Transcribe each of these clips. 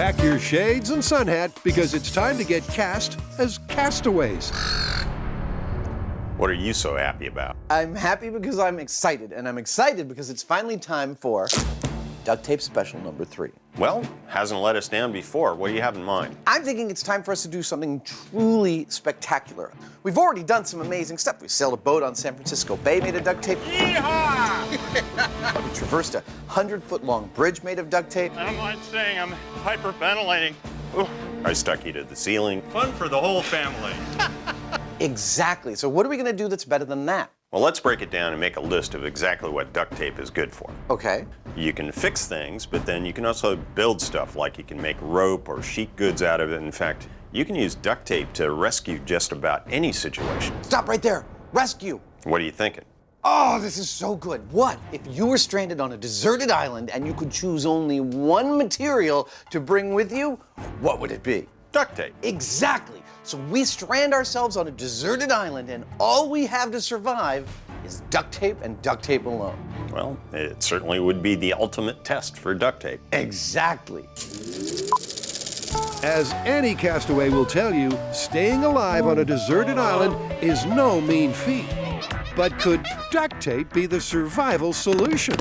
Pack your shades and sun hat because it's time to get cast as castaways. What are you so happy about? I'm happy because I'm excited, and I'm excited because it's finally time for Duct Tape Special number 3. Well, hasn't let us down before. What do you have in mind? I'm thinking it's time for us to do something truly spectacular. We've already done some amazing stuff. We sailed a boat on San Francisco Bay made of duct tape. Yeehaw! We traversed a 100-foot-long bridge made of duct tape. I don't mind saying I'm hyperventilating. Ooh. I stuck you to the ceiling. Fun for the whole family. Exactly. So what are we going to do that's better than that? Well, let's break it down and make a list of exactly what duct tape is good for. Okay. You can fix things, but then you can also build stuff, like you can make rope or sheet goods out of it. In fact, you can use duct tape to rescue just about any situation. Stop right there. Rescue. What are you thinking? Oh, this is so good. What if you were stranded on a deserted island and you could choose only one material to bring with you? What would it be? Duct tape. Exactly. So we strand ourselves on a deserted island and all we have to survive is duct tape and duct tape alone. Well, it certainly would be the ultimate test for duct tape. Exactly. As any castaway will tell you, staying alive on a deserted island is no mean feat. But could duct tape be the survival solution?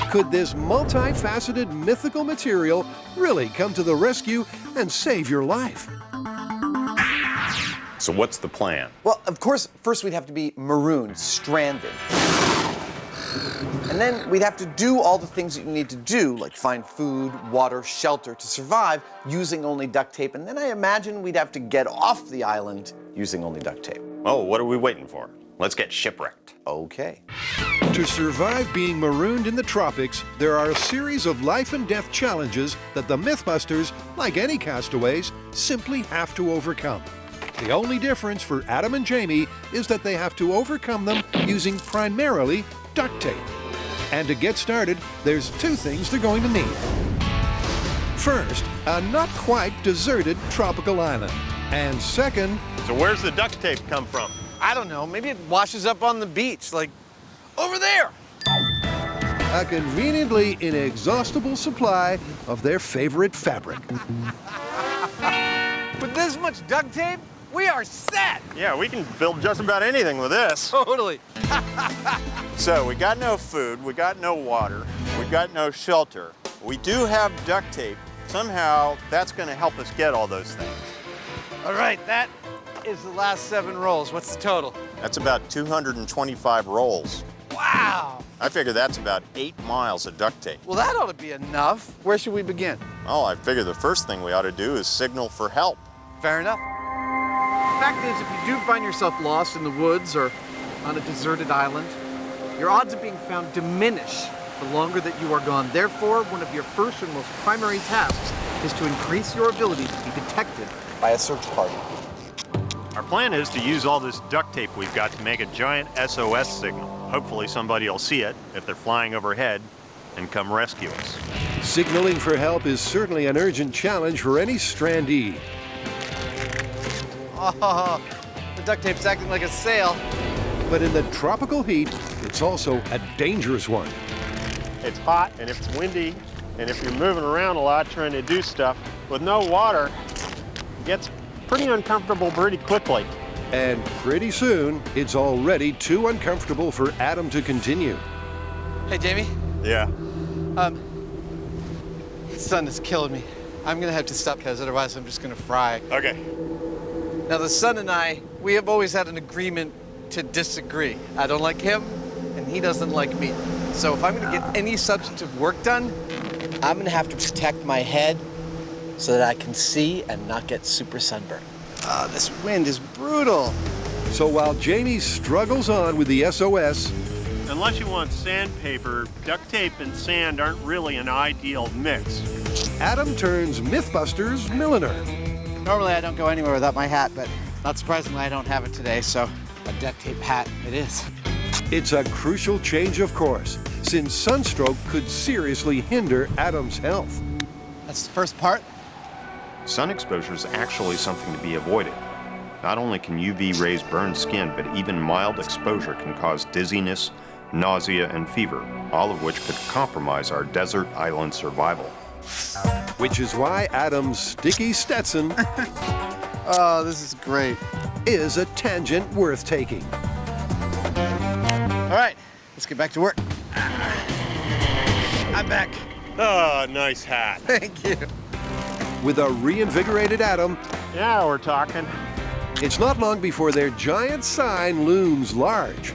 Could this multifaceted mythical material really come to the rescue and save your life? So what's the plan? Well, of course, first we'd have to be marooned, stranded. And then we'd have to do all the things that you need to do, like find food, water, shelter to survive using only duct tape. And then I imagine we'd have to get off the island using only duct tape. Oh, what are we waiting for? Let's get shipwrecked. Okay. To survive being marooned in the tropics, there are a series of life and death challenges that the MythBusters, like any castaways, simply have to overcome. The only difference for Adam and Jamie is that they have to overcome them using primarily duct tape. And to get started, there's 2 things they're going to need. First, a not quite deserted tropical island. And second, So where's the duct tape come from? I don't know, maybe it washes up on the beach, like over there. a conveniently inexhaustible supply of their favorite fabric. With this much duct tape, we are set. Yeah, we can build just about anything with this. Totally. So we got no food, we got no water, we got no shelter. We do have duct tape. Somehow that's going to help us get all those things. All right, that is the last 7 rolls. What's the total? That's about 225 rolls. Wow. I figure that's about 8 miles of duct tape. Well, that ought to be enough. Where should we begin? Oh, I figure the first thing we ought to do is signal for help. Fair enough. The fact is, if you do find yourself lost in the woods or on a deserted island, your odds of being found diminish the longer that you are gone. Therefore, one of your first and most primary tasks is to increase your ability to be detected by a search party. Our plan is to use all this duct tape we've got to make a giant SOS signal. Hopefully somebody will see it if they're flying overhead and come rescue us. Signaling for help is certainly an urgent challenge for any strandee. Oh, the duct tape's acting like a sail. But in the tropical heat, it's also a dangerous one. It's hot, and if it's windy, and if you're moving around a lot trying to do stuff with no water, it gets pretty uncomfortable pretty quickly. And pretty soon, it's already too uncomfortable for Adam to continue. Hey, Jamie. Yeah. The sun is killing me. I'm gonna have to stop because otherwise I'm just gonna fry. Okay. Now, the sun and I, we have always had an agreement to disagree. I don't like him, and he doesn't like me. So if I'm gonna get any substantive work done, I'm gonna have to protect my head so that I can see and not get super sunburned. This wind is brutal. So while Jamie struggles on with the SOS, Unless you want sandpaper, duct tape and sand aren't really an ideal mix. Adam turns MythBusters milliner. Normally I don't go anywhere without my hat, but not surprisingly I don't have it today, so a duct tape hat it is. It's a crucial change of course, since sunstroke could seriously hinder Adam's health. That's the first part. Sun exposure is actually something to be avoided. Not only can UV rays burn skin, but even mild exposure can cause dizziness, nausea, and fever, all of which could compromise our desert island survival. Which is why Adam's sticky Stetson Oh, this is great. is a tangent worth taking. All right, let's get back to work. I'm back. Oh, nice hat. Thank you. With a reinvigorated Adam, Yeah, we're talking. it's not long before their giant sign looms large.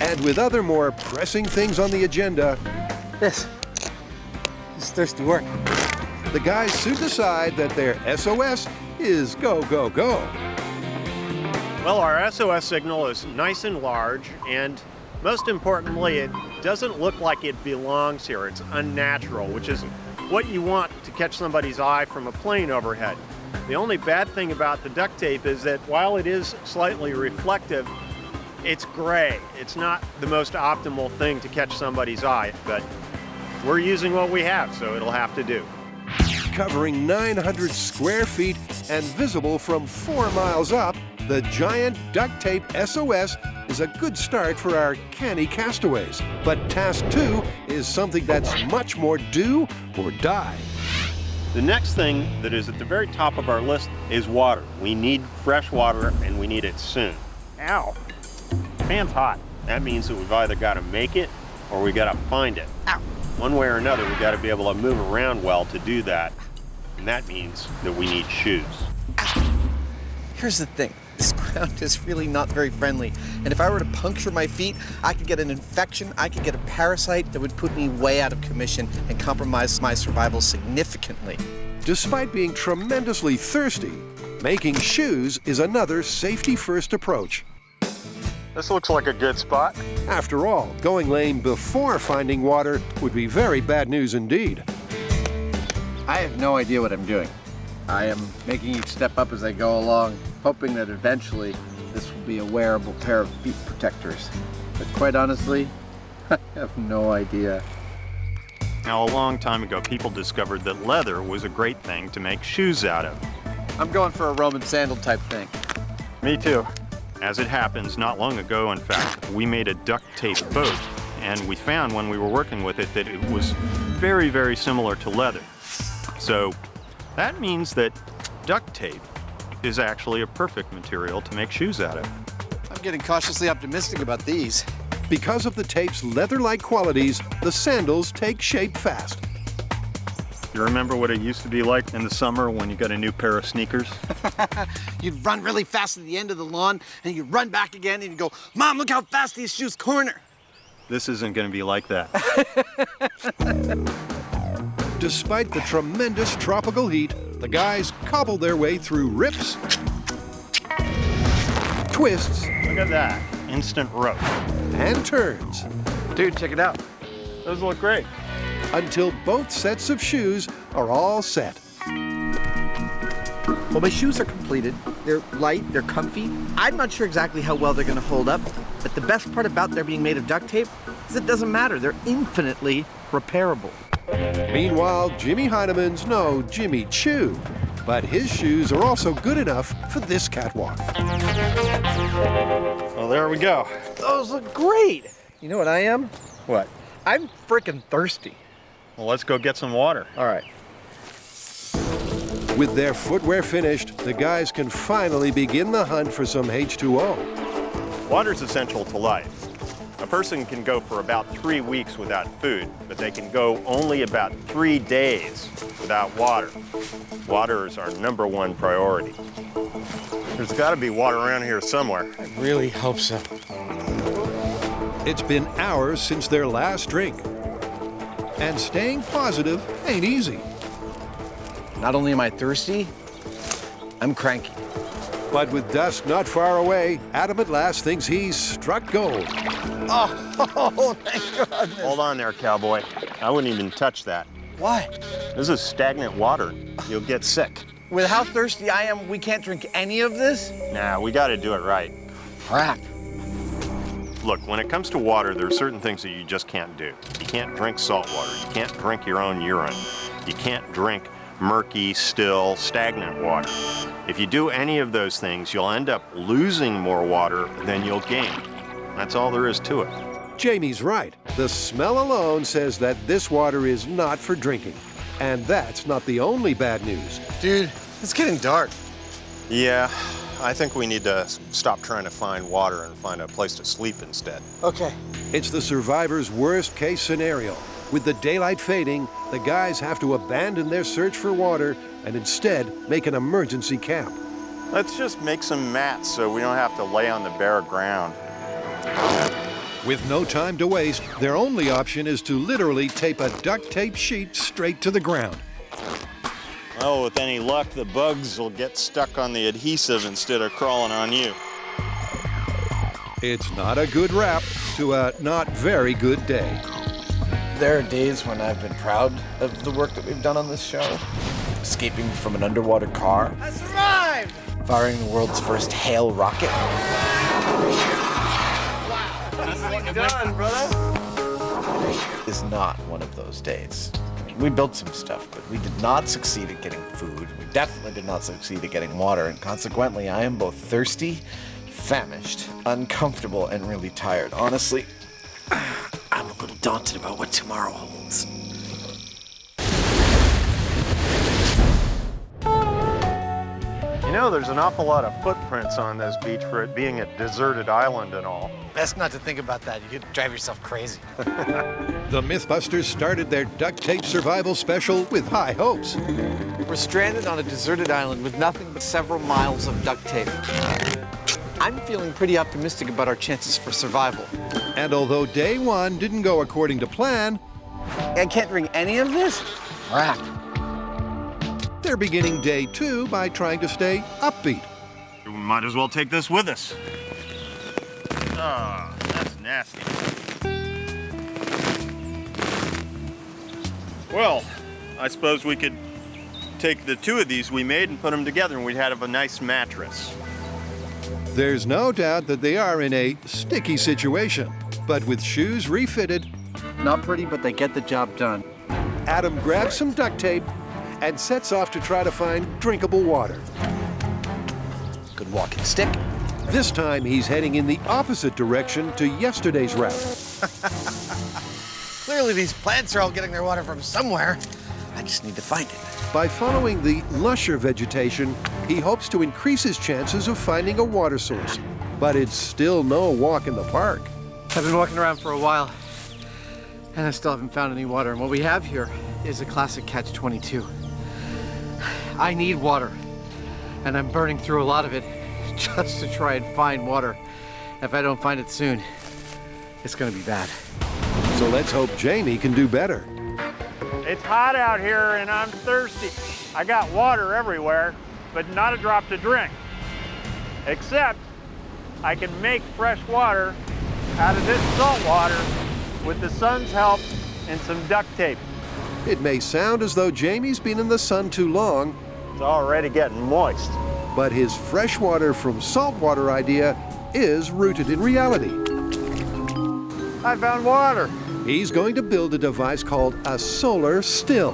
And with other more pressing things on the agenda, This is thirsty work. the guys soon decide that their SOS is go, go, go. Well, our SOS signal is nice and large, and most importantly, it doesn't look like it belongs here. It's unnatural, which is what you want to catch somebody's eye from a plane overhead. The only bad thing about the duct tape is that while it is slightly reflective, it's gray. It's not the most optimal thing to catch somebody's eye, but we're using what we have, so it'll have to do. Covering 900 square feet and visible from 4 miles up, the giant duct tape SOS is a good start for our canny castaways. But task 2 is something that's much more do or die. The next thing that is at the very top of our list is water. We need fresh water, and we need it soon. Ow. Fan's hot. That means that we've either got to make it or we got to find it. Ow. One way or another, we got to be able to move around well to do that. And that means that we need shoes. Here's the thing. This ground is really not very friendly. And if I were to puncture my feet, I could get an infection, I could get a parasite that would put me way out of commission and compromise my survival significantly. Despite being tremendously thirsty, making shoes is another safety-first approach. This looks like a good spot. After all, going lame before finding water would be very bad news indeed. I have no idea what I'm doing. I am making each step up as I go along, hoping that eventually this will be a wearable pair of feet protectors. But quite honestly, I have no idea. Now, a long time ago, people discovered that leather was a great thing to make shoes out of. I'm going for a Roman sandal type thing. Me too. As it happens, not long ago, in fact, we made a duct tape boat, and we found when we were working with it that it was very, very similar to leather. So that means that duct tape is actually a perfect material to make shoes out of. I'm getting cautiously optimistic about these. Because of the tape's leather-like qualities, the sandals take shape fast. You remember what it used to be like in the summer when you got a new pair of sneakers? You'd run really fast to the end of the lawn, and you'd run back again, and you'd go, Mom, look how fast these shoes corner. This isn't going to be like that. Despite the tremendous tropical heat, the guys cobble their way through rips, twists, Look at that. Instant rope. and turns Dude, check it out. Those look great. until both sets of shoes are all set. Well, my shoes are completed. They're light, they're comfy. I'm not sure exactly how well they're gonna hold up, but the best part about their being made of duct tape is it doesn't matter. They're infinitely repairable. Meanwhile, Jimmy Hyneman's no Jimmy Choo, but his shoes are also good enough for this catwalk. Well, there we go. Those look great. You know what I am? What? I'm freaking thirsty. Well, let's go get some water. All right. With their footwear finished, the guys can finally begin the hunt for some H2O. Water's essential to life. A person can go for about 3 weeks without food, but they can go only about 3 days without water. Water is our #1 priority. There's got to be water around here somewhere. I really hope so. It's been hours since their last drink. And staying positive ain't easy. Not only am I thirsty, I'm cranky. But with dusk not far away, Adam at last thinks he's struck gold. Oh, thank God. Hold on there, cowboy. I wouldn't even touch that. Why? This is stagnant water. You'll get sick. With how thirsty I am, we can't drink any of this? Nah, we got to do it right. Crap. Look, when it comes to water, there are certain things that you just can't do. You can't drink salt water. You can't drink your own urine. You can't drink murky, still, stagnant water. If you do any of those things, you'll end up losing more water than you'll gain. That's all there is to it. Jamie's right. The smell alone says that this water is not for drinking. And that's not the only bad news. Dude, it's getting dark. Yeah, I think we need to stop trying to find water and find a place to sleep instead. Okay. It's the survivors' worst-case scenario. With the daylight fading, the guys have to abandon their search for water and instead make an emergency camp. Let's just make some mats so we don't have to lay on the bare ground. With no time to waste, their only option is to literally tape a duct tape sheet straight to the ground. Well, with any luck, the bugs will get stuck on the adhesive instead of crawling on you. It's not a good wrap to a not very good day. There are days when I've been proud of the work that we've done on this show. Escaping from an underwater car. I survived! Firing the world's first hail rocket. Nicely done, brother. Is not one of those days. We built some stuff, but we did not succeed at getting food. We definitely did not succeed at getting water, and consequently, I am both thirsty, famished, uncomfortable, and really tired. Honestly, I'm a little daunted about what tomorrow holds. You know, there's an awful lot of footprints on this beach for it being a deserted island and all. Best not to think about that. You could drive yourself crazy. The MythBusters started their duct tape survival special with high hopes. We're stranded on a deserted island with nothing but several miles of duct tape. I'm feeling pretty optimistic about our chances for survival. And although day one didn't go according to plan, I can't bring any of this? Crap. they're beginning day two by trying to stay upbeat. We might as well take this with us. Ah, that's nasty. Well, I suppose we could take the two of these we made and put them together and we'd have a nice mattress. There's no doubt that they are in a sticky situation, but with shoes refitted, Not pretty, but they get the job done. Adam grabs some duct tape and sets off to try to find drinkable water. Good walking stick. This time he's heading in the opposite direction to yesterday's route. Clearly these plants are all getting their water from somewhere. I just need to find it. By following the lusher vegetation, he hopes to increase his chances of finding a water source. But it's still no walk in the park. I've been walking around for a while, and I still haven't found any water. And what we have here is a classic catch-22. I need water, and I'm burning through a lot of it just to try and find water. If I don't find it soon, it's gonna be bad. So let's hope Jamie can do better. It's hot out here and I'm thirsty. I got water everywhere, but not a drop to drink. Except I can make fresh water out of this salt water with the sun's help and some duct tape. It may sound as though Jamie's been in the sun too long, It's already getting moist. but his freshwater from saltwater idea is rooted in reality. I found water. He's going to build a device called a solar still,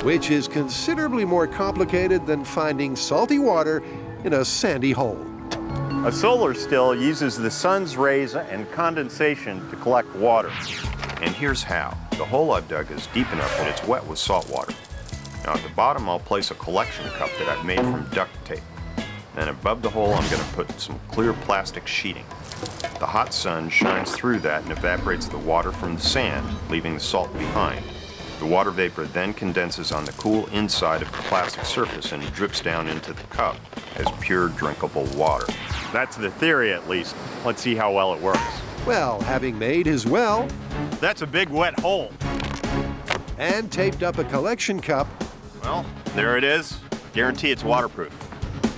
which is considerably more complicated than finding salty water in a sandy hole. A solar still uses the sun's rays and condensation to collect water. And here's how. The hole I've dug is deep enough that it's wet with salt water. Now at the bottom I'll place a collection cup that I've made from duct tape. Then above the hole I'm going to put some clear plastic sheeting. The hot sun shines through that and evaporates the water from the sand, leaving the salt behind. The water vapor then condenses on the cool inside of the plastic surface and drips down into the cup as pure drinkable water. That's the theory, at least. Let's see how well it works. Well, having made his well That's a big wet hole. and taped up a collection cup, Well, there it is. Guarantee it's waterproof.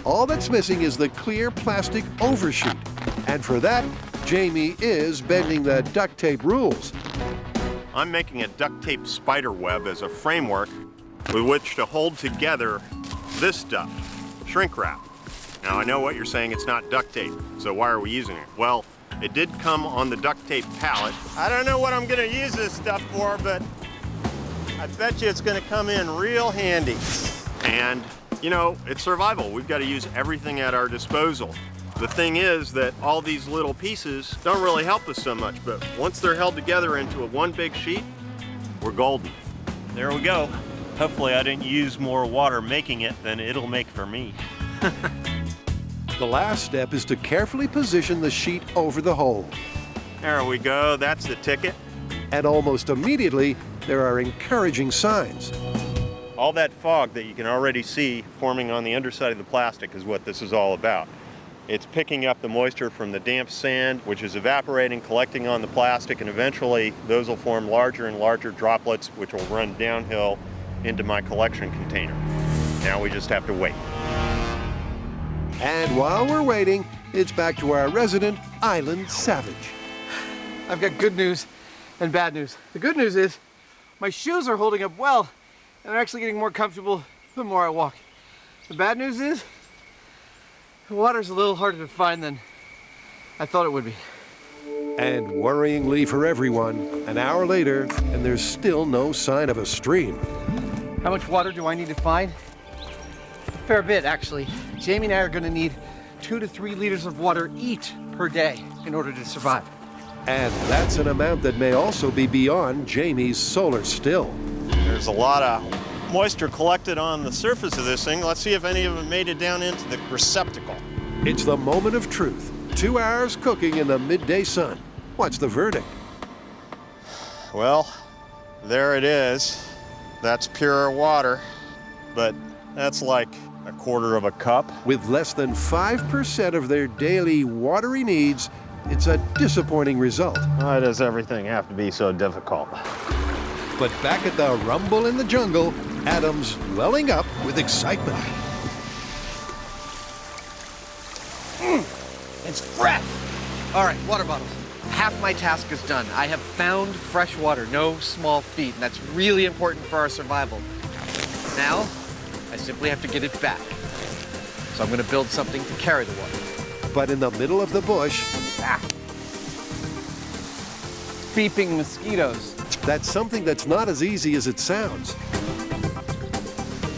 all that's missing is the clear plastic overshoot. And for that, Jamie is bending the duct tape rules. I'm making a duct tape spider web as a framework with which to hold together this stuff, shrink wrap. Now I know what you're saying, it's not duct tape, so why are we using it? Well, it did come on the duct tape pallet. I don't know what I'm gonna use this stuff for, but I bet you it's gonna come in real handy. And, you know, it's survival. We've got to use everything at our disposal. The thing is that all these little pieces don't really help us so much, but once they're held together into a one big sheet, we're golden. There we go. Hopefully I didn't use more water making it than it'll make for me. The last step is to carefully position the sheet over the hole. There we go, that's the ticket. And almost immediately, there are encouraging signs. All that fog that you can already see forming on the underside of the plastic is what this is all about. It's picking up the moisture from the damp sand, which is evaporating, collecting on the plastic, and eventually those will form larger and larger droplets, which will run downhill into my collection container. Now we just have to wait. And while we're waiting, it's back to our resident island savage. I've got good news and bad news. The good news is my shoes are holding up well and they're actually getting more comfortable the more I walk. The bad news is the water's a little harder to find than I thought it would be. And worryingly for everyone, an hour later, and there's still no sign of a stream. How much water do I need to find? A fair bit, actually. Jamie and I are going to need 2 to 3 liters of water each per day in order to survive. And that's an amount that may also be beyond Jamie's solar still. There's a lot of moisture collected on the surface of this thing. Let's see if any of it made it down into the receptacle. It's the moment of truth. 2 hours cooking in the midday sun. What's the verdict? Well, there it is. That's pure water, but that's like a quarter of a cup. With less than 5% of their daily watery needs, it's a disappointing result. Why does everything have to be so difficult? But back at the rumble in the jungle, Adam's welling up with excitement. It's fresh! All right, water bottles. Half my task is done. I have found fresh water, no small feat, and that's really important for our survival. Now, I simply have to get it back. So I'm gonna build something to carry the water. But in the middle of the bush, Beeping mosquitoes. that's something that's not as easy as it sounds.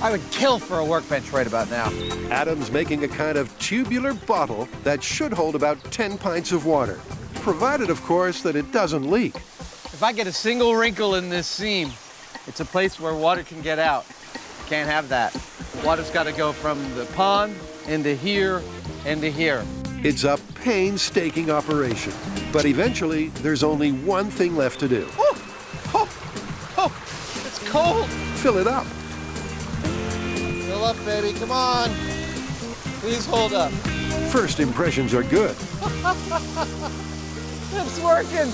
I would kill for a workbench right about now. Adam's making a kind of tubular bottle that should hold about 10 pints of water, provided, of course, that it doesn't leak. If I get a single wrinkle in this seam, it's a place where water can get out. Can't have that. Water's got to go from the pond into here, into here. It's a painstaking operation, but eventually there's only one thing left to do. It's cold. Fill it up. Fill up, baby, come on. Please hold up. First impressions are good. It's working.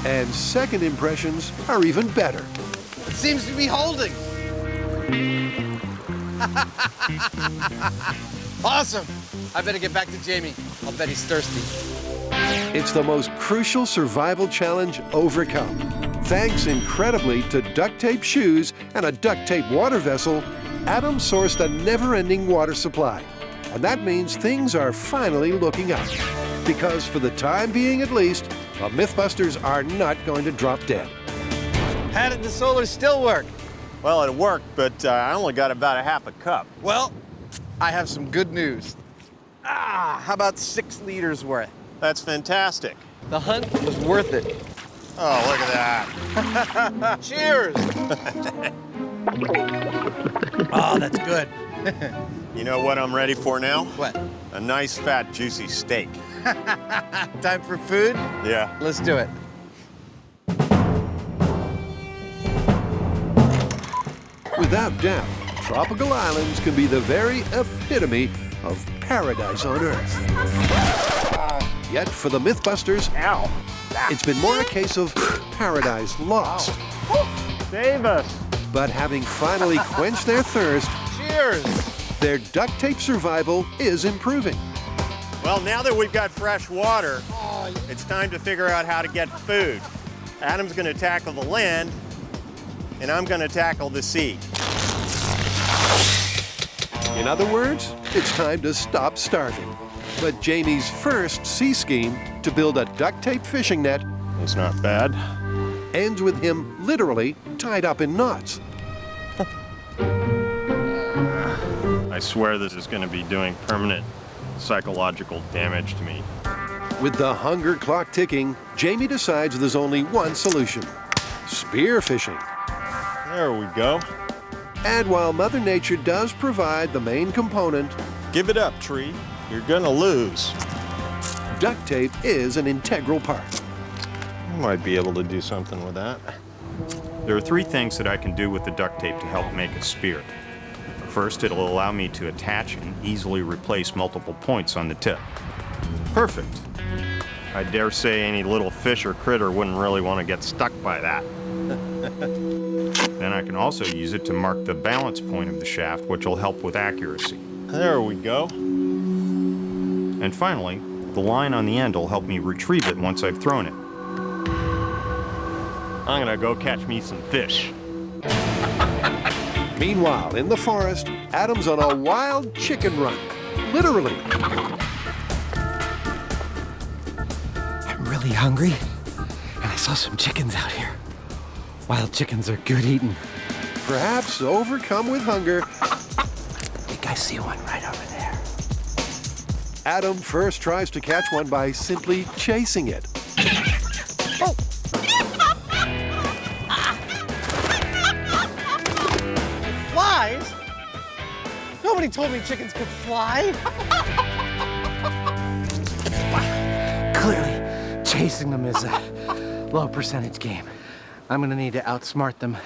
And second impressions are even better. It seems to be holding. Awesome. I better get back to Jamie. I'll bet he's thirsty. It's the most crucial survival challenge overcome. Thanks incredibly to duct tape shoes and a duct tape water vessel, Adam sourced a never-ending water supply. And that means things are finally looking up. Because for the time being at least, the MythBusters are not going to drop dead. How did the solar still work? Well, it worked, but I only got about a half a cup. Well, I have some good news. How about 6 liters worth? That's fantastic. The hunt was worth it. Oh, look at that. Cheers! Oh, that's good. You know what I'm ready for now? What? A nice, fat, juicy steak. Time for food? Yeah. Let's do it. Without doubt, tropical islands can be the very epitome of paradise on Earth. Yet for the MythBusters, it's been more a case of paradise lost. Save us. But having finally quenched their thirst, Cheers! their duct tape survival is improving. Well, now that we've got fresh water, it's time to figure out how to get food. Adam's going to tackle the land, and I'm going to tackle the sea. In other words, it's time to stop starving. But Jamie's first sea scheme to build a duct tape fishing net It's not bad. ends with him literally tied up in knots. I swear this is going to be doing permanent psychological damage to me. With the hunger clock ticking, Jamie decides there's only one solution: spear fishing. There we go. And while Mother Nature does provide the main component, Give it up, tree. You're gonna lose. duct tape is an integral part. I might be able to do something with that. There are 3 things that I can do with the duct tape to help make a spear. First, it'll allow me to attach and easily replace multiple points on the tip. Perfect. I dare say any little fish or critter wouldn't really want to get stuck by that. Then I can also use it to mark the balance point of the shaft, which will help with accuracy. There we go. And finally, the line on the end will help me retrieve it once I've thrown it. I'm gonna go catch me some fish. Meanwhile, in the forest, Adam's on a wild chicken run. Literally. I'm really hungry, and I saw some chickens out here. Wild chickens are good eating. Perhaps overcome with hunger, I think I see one right over there. Adam first tries to catch one by simply chasing it. Flies? Nobody told me chickens could fly. Clearly, chasing them is a low percentage game. I'm gonna need to outsmart them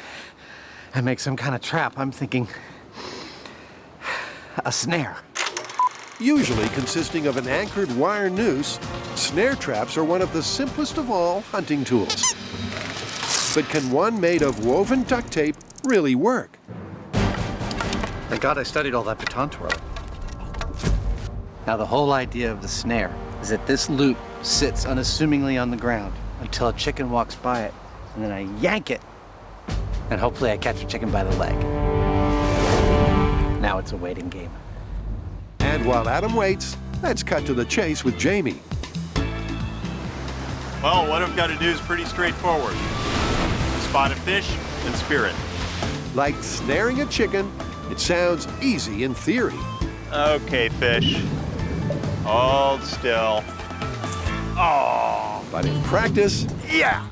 and make some kind of trap. I'm thinking a snare. Usually consisting of an anchored wire noose, snare traps are one of the simplest of all hunting tools. But can one made of woven duct tape really work? Thank God I studied all that baton twirling. Now the whole idea of the snare is that this loop sits unassumingly on the ground until a chicken walks by it, and then I yank it, and hopefully I catch a chicken by the leg. Now it's a waiting game. And while Adam waits, let's cut to the chase with Jamie. Well, what I've got to do is pretty straightforward. Spot a fish and spear it. Like snaring a chicken, it sounds easy in theory. Okay, fish. Hold still. Oh, But in practice, yeah.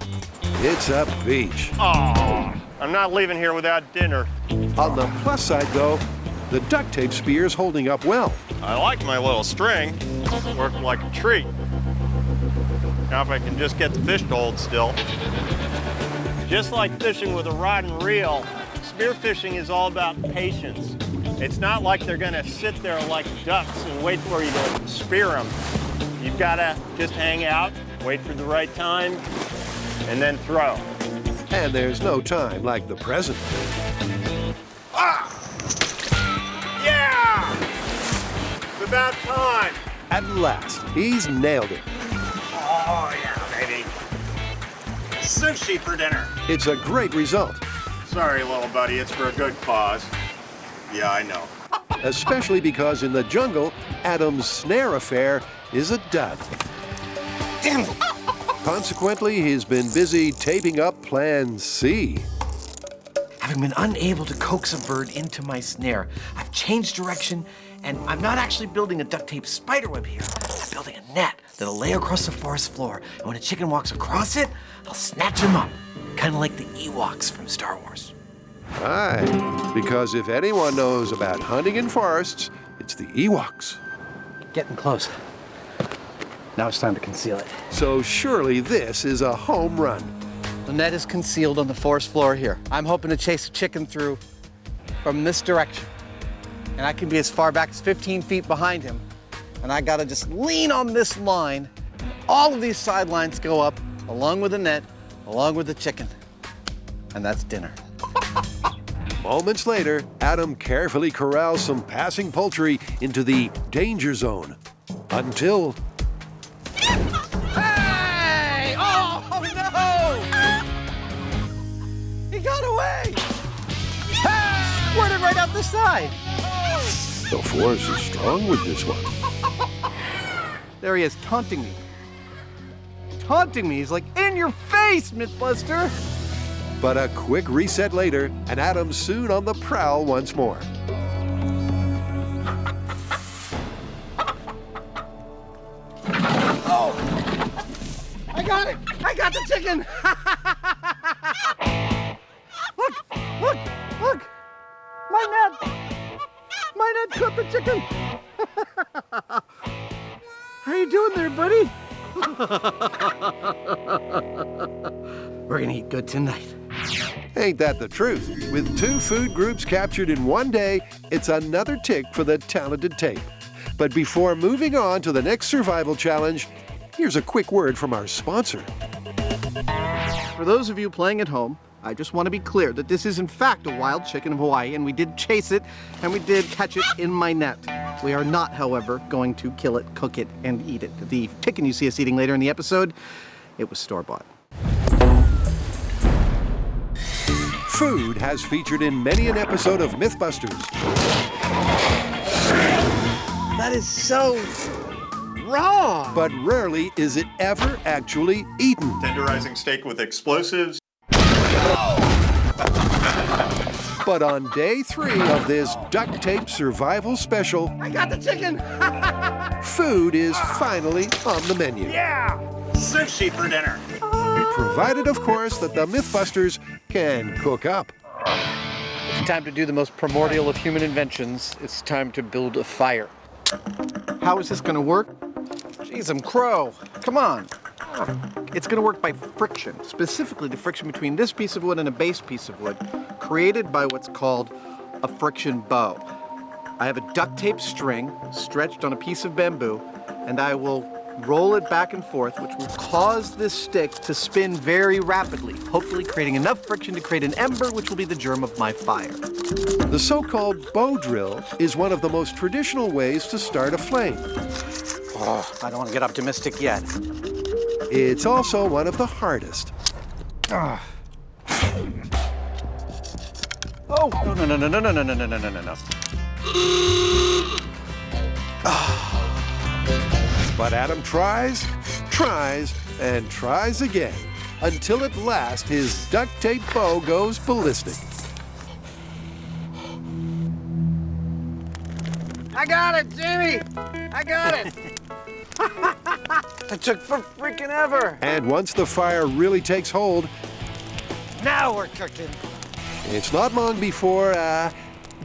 it's a beach. Oh, I'm not leaving here without dinner. On the plus side, though, the duct tape spear's holding up well. I like my little string. Worked like a treat. Now if I can just get the fish to hold still. Just like fishing with a rod and reel, spear fishing is all about patience. It's not like they're gonna sit there like ducks and wait for you to spear them. You've gotta just hang out, wait for the right time, and then throw. And there's no time like the present. Ah! Yeah! It's about time. At last, he's nailed it. Oh yeah, baby. Sushi for dinner. It's a great result, Sorry, little buddy, it's for a good cause. Yeah, I know. especially because in the jungle, Adam's snare affair is a dud. Damn it! Consequently, he's been busy taping up Plan C. Having been unable to coax a bird into my snare, I've changed direction, and I'm not actually building a duct tape spiderweb here. I'm building a net that'll lay across the forest floor, and when a chicken walks across it, I'll snatch him up, kind of like the Ewoks from Star Wars. Aye, because if anyone knows about hunting in forests, it's the Ewoks. Getting close. Now it's time to conceal it. So surely this is a home run. The net is concealed on the forest floor here. I'm hoping to chase a chicken through from this direction. And I can be as far back as 15 feet behind him. And I gotta just lean on this line, and all of these sidelines go up, along with the net, along with the chicken. And that's dinner. Moments later, Adam carefully corrals some passing poultry into the danger zone. Until Hey! Oh, no! He got away! Hey! Squirted right out the side. the force is strong with this one. There he is, taunting me. Taunting me. He's like, in your face, MythBuster! But a quick reset later, and Adam's soon on the prowl once more. chicken! Look! My net caught the chicken! How you doing there, buddy? We're gonna eat good tonight. Ain't that the truth? With 2 food groups captured in one day, it's another tick for the talented tape. But before moving on to the next survival challenge, here's a quick word from our sponsor. For those of you playing at home, I just want to be clear that this is in fact a wild chicken of Hawaii, and we did chase it, and we did catch it in my net. We are not, however, going to kill it, cook it, and eat it. The chicken you see us eating later in the episode, it was store-bought. Food has featured in many an episode of MythBusters. That is so wrong. But rarely is it ever actually eaten. Tenderizing steak with explosives. But on day 3 of this duct tape survival special, I got the chicken. food is finally on the menu. Yeah! Sushi for dinner. Provided, of course, that the MythBusters can cook up. It's time to do the most primordial of human inventions. It's time to build a fire. How is this going to work? Jeez, I'm crow. Come on. It's going to work by friction, specifically the friction between this piece of wood and a base piece of wood, created by what's called a friction bow. I have a duct tape string stretched on a piece of bamboo, and I will roll it back and forth, which will cause this stick to spin very rapidly, hopefully creating enough friction to create an ember, which will be the germ of my fire. The so-called bow drill is one of the most traditional ways to start a flame. Oh, I don't want to get optimistic yet. It's also one of the hardest. Oh, no. But Adam tries, and tries again, until at last his duct tape bow goes ballistic. I got it, Jamie! I got it! It took for freaking ever! And once the fire really takes hold, Now we're cooking! it's not long before,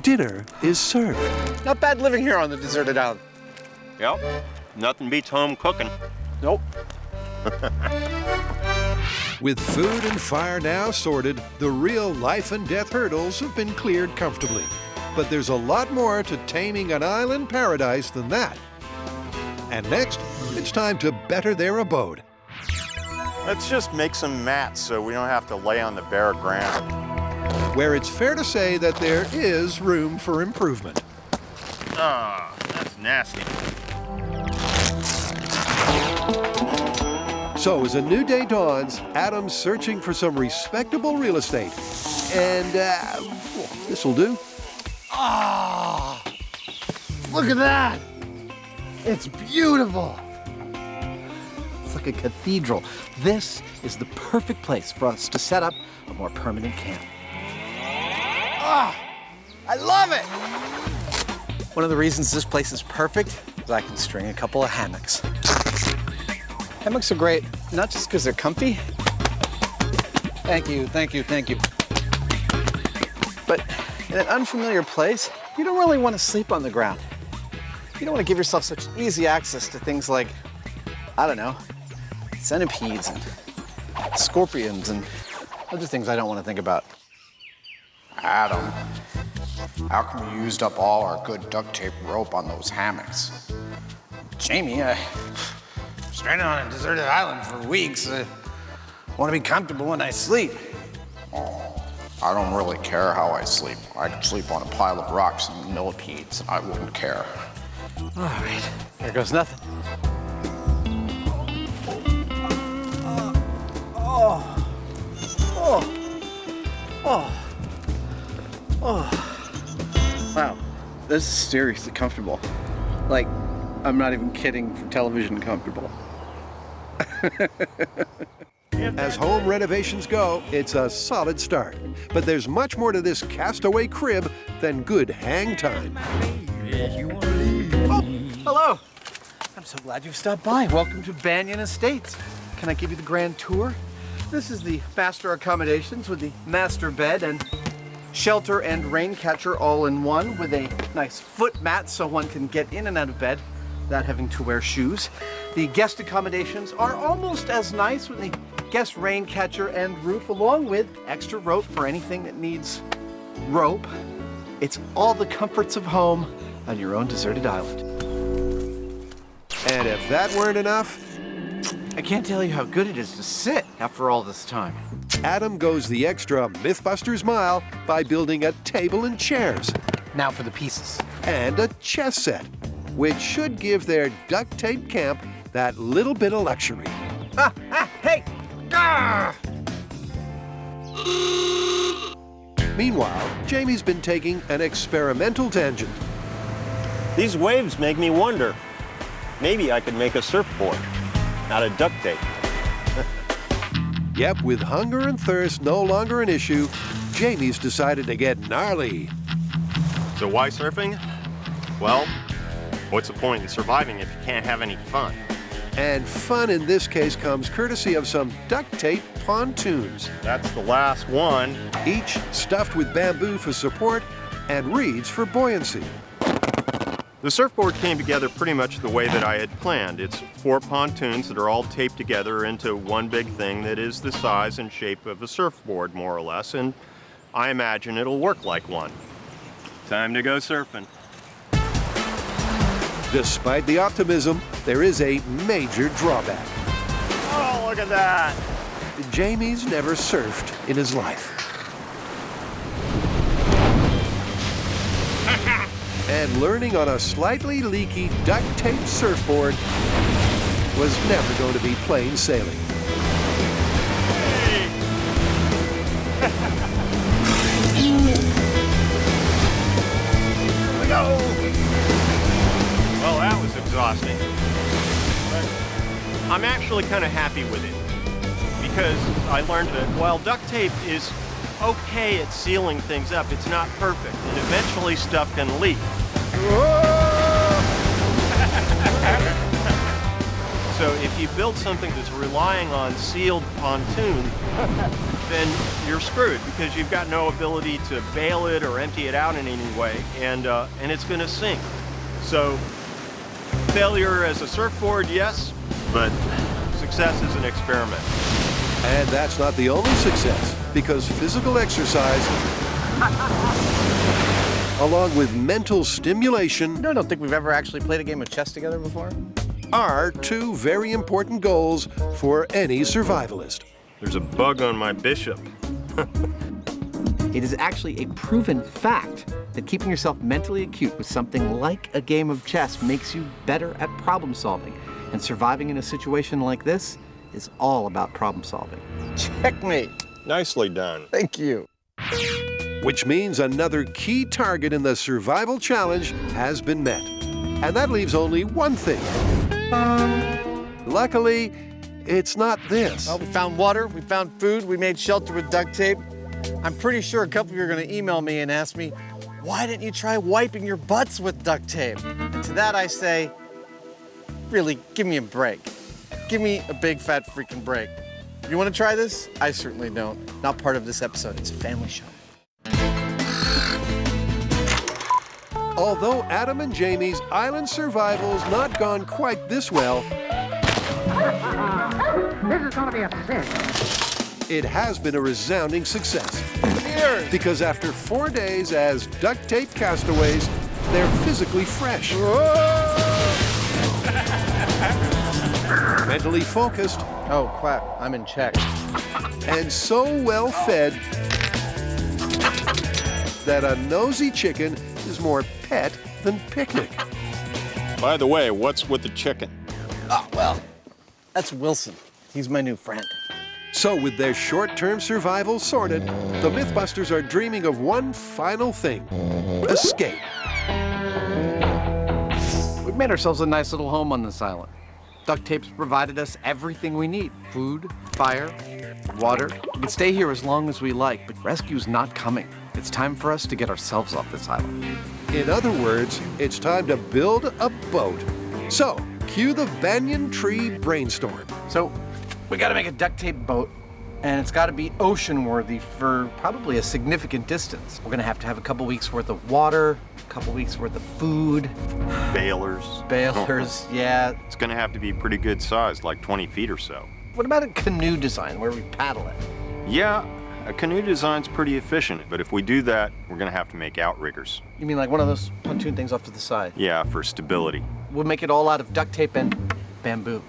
dinner is served. Not bad living here on the deserted island. Yep. Nothing beats home cooking. Nope. With food and fire now sorted, the real life and death hurdles have been cleared comfortably. But there's a lot more to taming an island paradise than that. And next, it's time to better their abode. Let's just make some mats so we don't have to lay on the bare ground. Where it's fair to say that there is room for improvement. Ah, that's nasty. So as a new day dawns, Adam's searching for some respectable real estate. And, this'll do. Ah! Look at that! It's beautiful! It's like a cathedral. This is the perfect place for us to set up a more permanent camp. Ah! I love it! One of the reasons this place is perfect is I can string a couple of hammocks. Hammocks are great, not just because they're comfy. Thank you. But in an unfamiliar place, you don't really want to sleep on the ground. You don't want to give yourself such easy access to things like, I don't know, centipedes and scorpions and other things I don't want to think about. Adam, how come you used up all our good duct tape rope on those hammocks? Jamie, I'm stranded on a deserted island for weeks. I want to be comfortable when I sleep. Oh, I don't really care how I sleep. I could sleep on a pile of rocks and millipedes, and I wouldn't care. All right, there goes nothing. Wow, this is seriously comfortable. Like, I'm not even kidding, for television comfortable. As home renovations go, it's a solid start. But there's much more to this castaway crib than good hang time. Oh, hello. I'm so glad you've stopped by. Welcome to Banyan Estates. Can I give you the grand tour? This is the master accommodations with the master bed and shelter and rain catcher all in one, with a nice foot mat so one can get in and out of bed without having to wear shoes. The guest accommodations are almost as nice, with the guest rain catcher and roof, along with extra rope for anything that needs rope. It's all the comforts of home on your own deserted island. And if that weren't enough, I can't tell you how good it is to sit after all this time. Adam goes the extra MythBusters mile by building a table and chairs Now for the pieces. and a chess set, which should give their duct tape camp that little bit of luxury. Hey! Ah! Meanwhile, Jamie's been taking an experimental tangent. These waves make me wonder. Maybe I could make a surfboard out of duct tape. Yep, with hunger and thirst no longer an issue, Jamie's decided to get gnarly. So why surfing? Well, what's the point in surviving if you can't have any fun? And fun in this case comes courtesy of some duct tape pontoons, That's the last one. each stuffed with bamboo for support and reeds for buoyancy. The surfboard came together pretty much the way that I had planned. It's 4 pontoons that are all taped together into one big thing that is the size and shape of a surfboard, more or less, and I imagine it'll work like one. Time to go surfing. Despite the optimism, there is a major drawback. Oh, look at that. Jamie's never surfed in his life. And learning on a slightly leaky duct tape surfboard was never going to be plain sailing. Here we go. Well, that was exhausting. But I'm actually kind of happy with it, because I learned that while duct tape is okay at sealing things up, it's not perfect, and eventually stuff can leak. So if you build something that's relying on sealed pontoon, then you're screwed, because you've got no ability to bail it or empty it out in any way, and it's going to sink. So failure as a surfboard, yes, but success as an experiment. And that's not the only success, because physical exercise, along with mental stimulation, I don't think we've ever actually played a game of chess together before. are 2 very important goals for any survivalist. There's a bug on my bishop. It is actually a proven fact that keeping yourself mentally acute with something like a game of chess makes you better at problem solving. And surviving in a situation like this is all about problem solving. Checkmate. Nicely done. Thank you. Which means another key target in the survival challenge has been met. And that leaves only one thing. Luckily, it's not this. Well, we found water, we found food, we made shelter with duct tape. I'm pretty sure a couple of you are going to email me and ask me, why didn't you try wiping your butts with duct tape? And to that I say, really, give me a break. Give me a big fat freaking break. You want to try this? I certainly don't. Not part of this episode. It's a family show. Although Adam and Jamie's island survival's not gone quite this well, This is gonna be a sin. it has been a resounding success. Because after 4 days as duct tape castaways, they're physically fresh. Mentally focused, Oh, crap. I'm in check. and so well fed that a nosy chicken is more pet than picnic. By the way, what's with the chicken? Oh, well, that's Wilson. He's my new friend. So with their short-term survival sorted, the MythBusters are dreaming of one final thing: escape. We've made ourselves a nice little home on this island. Duct tape's provided us everything we need: food, fire, water. We can stay here as long as we like, but rescue's not coming. It's time for us to get ourselves off this island. In other words, it's time to build a boat. So, cue the banyan tree brainstorm. So, we gotta make a duct tape boat And it's got to be ocean-worthy for probably a significant distance. We're going to have a couple weeks worth of water, a couple weeks worth of food. Bailers. Bailers, yeah. It's going to have to be pretty good sized, like 20 feet or so. What about a canoe design where we paddle it? Yeah, a canoe design's pretty efficient, but if we do that, we're going to have to make outriggers. You mean like one of those pontoon things off to the side? Yeah, for stability. We'll make it all out of duct tape and bamboo.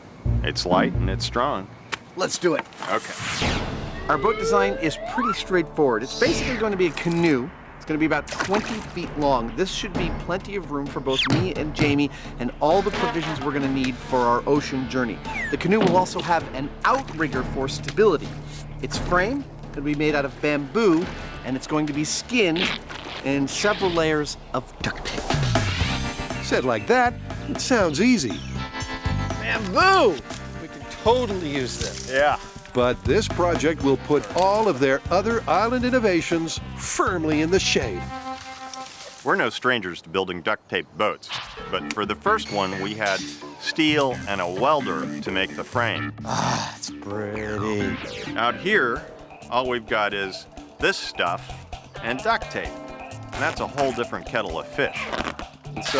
It's light and it's strong. Let's do it. Okay. Our boat design is pretty straightforward. It's basically going to be a canoe. It's going to be about 20 feet long. This should be plenty of room for both me and Jamie and all the provisions we're going to need for our ocean journey. The canoe will also have an outrigger for stability. Its frame could be made out of bamboo, and it's going to be skinned in several layers of duct tape. Said like that, it sounds easy. Bamboo! We can totally use this. Yeah. But this project will put all of their other island innovations firmly in the shade. We're no strangers to building duct tape boats, but for the first one, we had steel and a welder to make the frame. Ah, it's pretty. Out here, all we've got is this stuff and duct tape, and that's a whole different kettle of fish. And so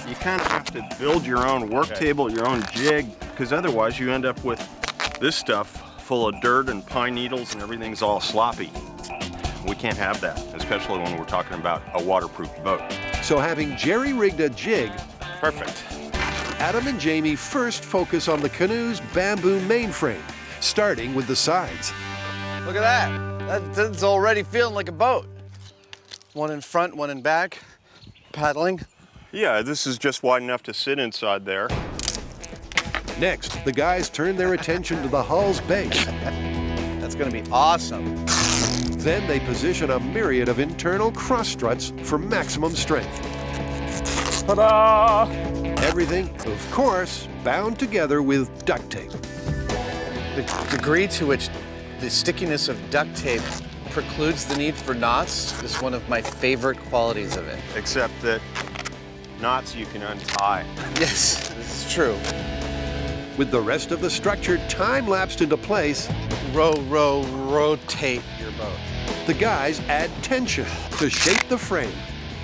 you kind of have to build your own work table, your own jig, because otherwise you end up with this stuff full of dirt and pine needles and everything's all sloppy. We can't have that, especially when we're talking about a waterproof boat. So having jerry-rigged a jig, Perfect. Adam and Jamie first focus on the canoe's bamboo mainframe, starting with the sides. Look at that. That's already feeling like a boat. One in front, one in back, paddling. Yeah, this is just wide enough to sit inside there. Next, the guys turn their attention to the hull's base. That's gonna be awesome. Then they position a myriad of internal cross struts for maximum strength. Ta-da! Everything, of course, bound together with duct tape. The degree to which the stickiness of duct tape precludes the need for knots is one of my favorite qualities of it. Except that knots you can untie. Yes, this is true. With the rest of the structure time-lapsed into place, Rotate your boat. the guys add tension to shape the frame,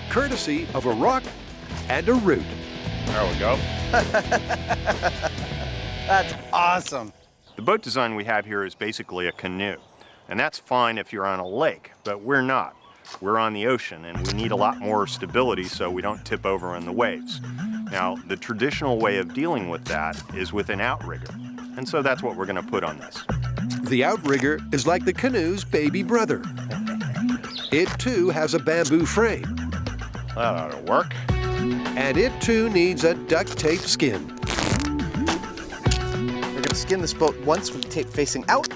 courtesy of a rock and a root. There we go. That's awesome. The boat design we have here is basically a canoe. And that's fine if you're on a lake, but we're not. We're on the ocean, and we need a lot more stability so we don't tip over in the waves. Now, the traditional way of dealing with that is with an outrigger. And so that's what we're going to put on this. The outrigger is like the canoe's baby brother. It too has a bamboo frame, That ought to work. and it too needs a duct tape skin. We're gonna skin this boat once with the tape facing out.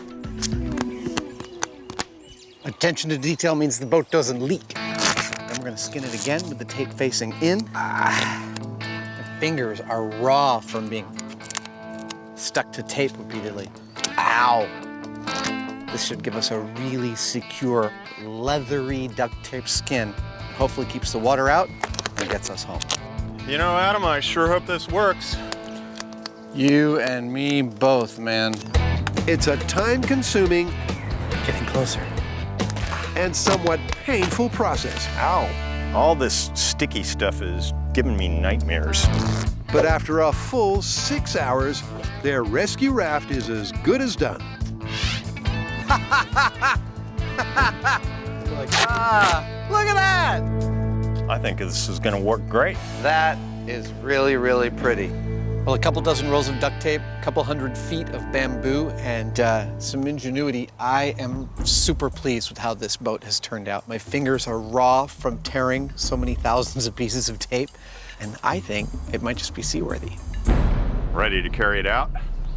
Attention to detail means the boat doesn't leak. Then we're gonna skin it again with the tape facing in. My fingers are raw from being stuck to tape repeatedly. Ow! This should give us a really secure, leathery duct tape skin. Hopefully keeps the water out and gets us home. You know, Adam, I sure hope this works. You and me both, man. It's a time-consuming Getting closer. and somewhat painful process. Ow. All this sticky stuff is giving me nightmares. But after a full 6 hours, their rescue raft is as good as done. Look at that! I think this is going to work great. That is really, really pretty. Well, a couple dozen rolls of duct tape, a couple 100 feet of bamboo, and some ingenuity. I am super pleased with how this boat has turned out. My fingers are raw from tearing so many thousands of pieces of tape, and I think it might just be seaworthy. Ready to carry it out?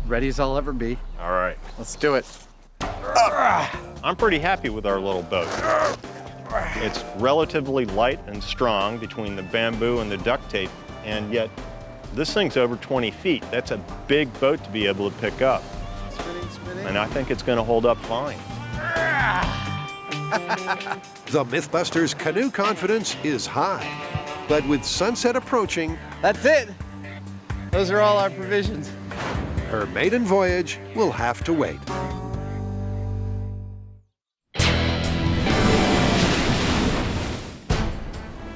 Ready as I'll ever be. All right. Let's do it. I'm pretty happy with our little boat. It's relatively light and strong between the bamboo and the duct tape, and yet this thing's over 20 feet. That's a big boat to be able to pick up. Spinning. And I think it's going to hold up fine. The MythBusters canoe confidence is high. But with sunset approaching, That's it. Those are all our provisions. her maiden voyage will have to wait.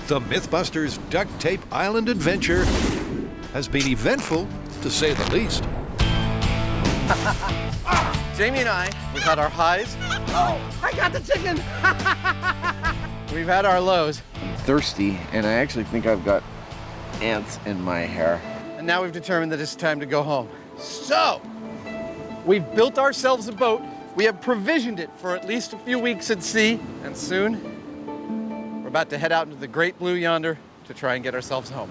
The MythBusters Duct Tape Island adventure has been eventful, to say the least. Jamie and I, we've had our highs. Oh, I got the chicken! We've had our lows. I'm thirsty, and I actually think I've got ants in my hair. And now we've determined that it's time to go home. So, we've built ourselves a boat. We have provisioned it for at least a few weeks at sea. And soon, we're about to head out into the great blue yonder to try and get ourselves home.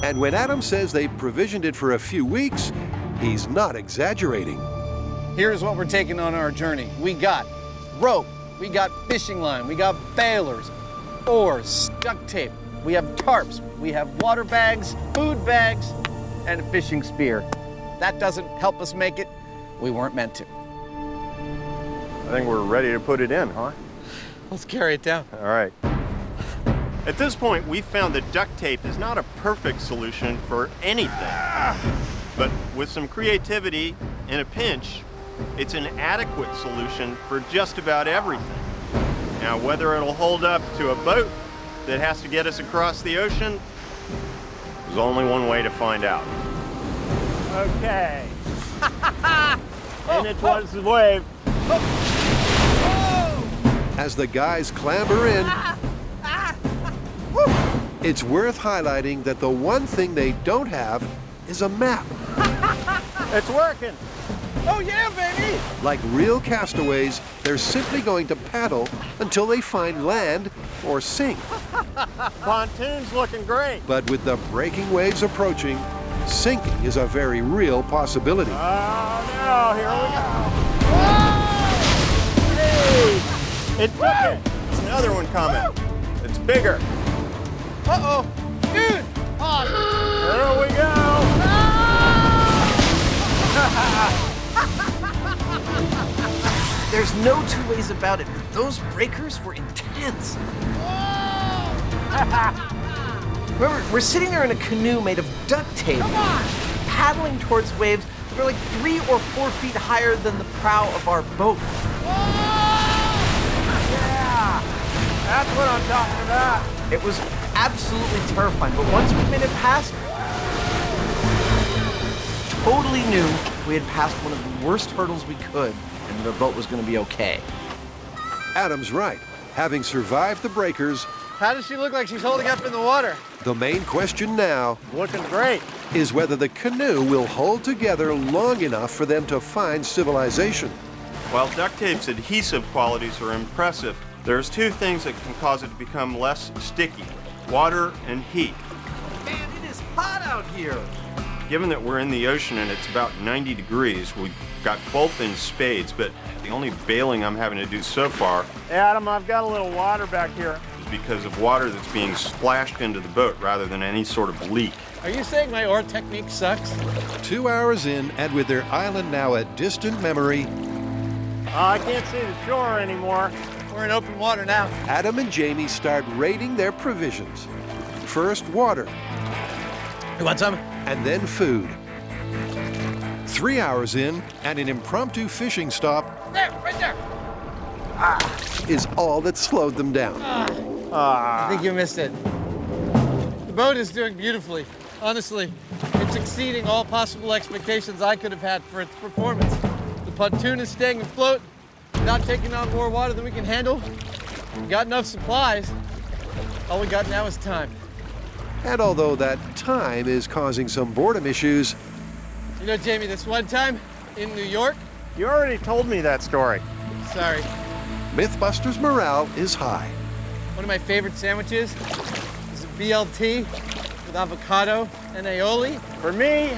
And when Adam says they've provisioned it for a few weeks, he's not exaggerating. Here's what we're taking on our journey. We got rope, we got fishing line, we got bailers, oars, duct tape, we have tarps, we have water bags, food bags, and a fishing spear. That doesn't help us make it. We weren't meant to. I think we're ready to put it in, huh? Let's carry it down. All right. At this point, we've found that duct tape is not a perfect solution for anything. But with some creativity and a pinch, it's an adequate solution for just about everything. Now, whether it'll hold up to a boat that has to get us across the ocean, there's only one way to find out. Okay. And it was the wave. As the guys clamber in, it's worth highlighting that the one thing they don't have is a map. It's working. Oh yeah, baby! Like real castaways, they're simply going to paddle until they find land or sink. Pontoon's looking great. But with the breaking waves approaching, sinking is a very real possibility. Oh no, here we go. Hey, it took it. It's another one coming. It's bigger. Uh-oh, dude! Here we go. There's no two ways about it. Those breakers were intense. Remember, we're sitting there in a canoe made of duct tape, paddling towards waves that are like 3 or 4 feet higher than the prow of our boat. Yeah, that's what I'm talking about. It was absolutely terrifying, but once we made it past, totally knew we had passed one of the worst hurdles we could, and the boat was going to be okay. Adam's right. Having survived the breakers, How does she look like she's holding up in the water? the main question now Looking great. is whether the canoe will hold together long enough for them to find civilization. While duct tape's adhesive qualities are impressive, there's two things that can cause it to become less sticky: water and heat. Man, it is hot out here. Given that we're in the ocean and it's about 90 degrees, we've got both in spades, but the only bailing I'm having to do so far Adam, I've got a little water back here. is because of water that's being splashed into the boat rather than any sort of leak. Are you saying my oar technique sucks? 2 hours in, and with their island now a distant memory, I can't see the shore anymore. We're in open water now. Adam and Jamie start raiding their provisions. First water, You want some? and then food. 3 hours in, and an impromptu fishing stop There, right there. is all that slowed them down. I think you missed it. The boat is doing beautifully. Honestly, it's exceeding all possible expectations I could have had for its performance. The pontoon is staying afloat, not taking on more water than we can handle. We got enough supplies. All we got now is time. And although that time is causing some boredom issues, You know, Jamie, this one time in New York, You already told me that story. sorry, MythBusters' morale is high. one of my favorite sandwiches is a BLT with avocado and aioli. For me,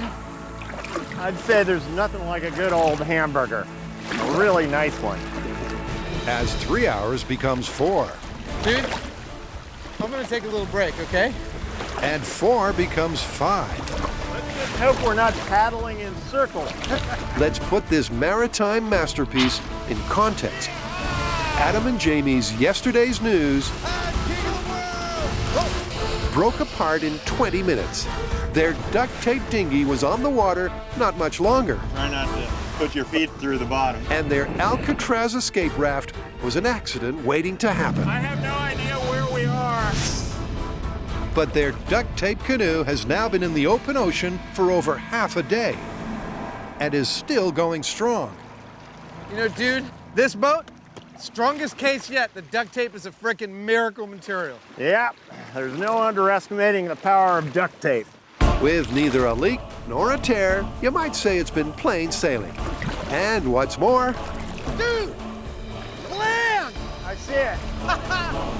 I'd say there's nothing like a good old hamburger. A really nice one. As 3 hours becomes 4, Dude, I'm gonna take a little break, okay? and 4 becomes 5. Let's just hope we're not paddling in circles. Let's put this maritime masterpiece in context. Adam and Jamie's yesterday's news broke apart in 20 minutes. Their duct tape dinghy was on the water not much longer, Try not to put your feet through the bottom. and their Alcatraz escape raft was an accident waiting to happen. I have no idea where we are. But their duct tape canoe has now been in the open ocean for over half a day and is still going strong. You know, dude, this boat, strongest case yet. The duct tape is a frickin' miracle material. Yep, there's no underestimating the power of duct tape. With neither a leak nor a tear, you might say it's been plain sailing. And what's more, Dude, land! I see it.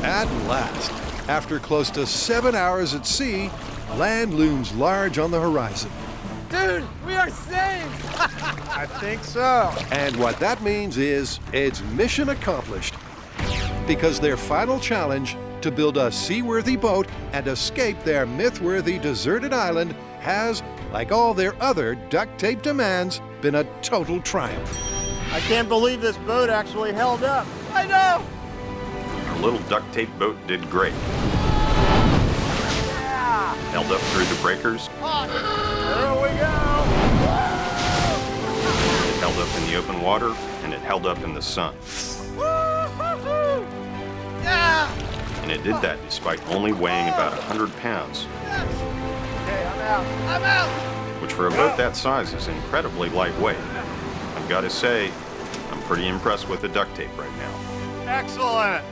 at last, after close to 7 hours at sea, land looms large on the horizon. Dude, we are saved! I think so. And what that means is it's mission accomplished. Because their final challenge, to build a seaworthy boat and escape their myth-worthy deserted island, has, like all their other duct tape demands, been a total triumph. I can't believe this boat actually held up. I know! Our little duct tape boat did great. Held up through the breakers. There we go. It held up in the open water, and it held up in the sun. Yeah! And it did that despite only weighing about 100 pounds, Okay, I'm out. I'm out! which for a boat that size is incredibly lightweight. I've got to say, I'm pretty impressed with the duct tape right now. Excellent.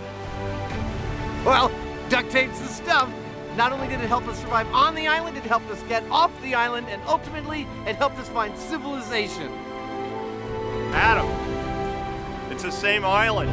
Well, duct tape's the stuff. Not only did it help us survive on the island, it helped us get off the island, and ultimately, it helped us find civilization. Adam, it's the same island.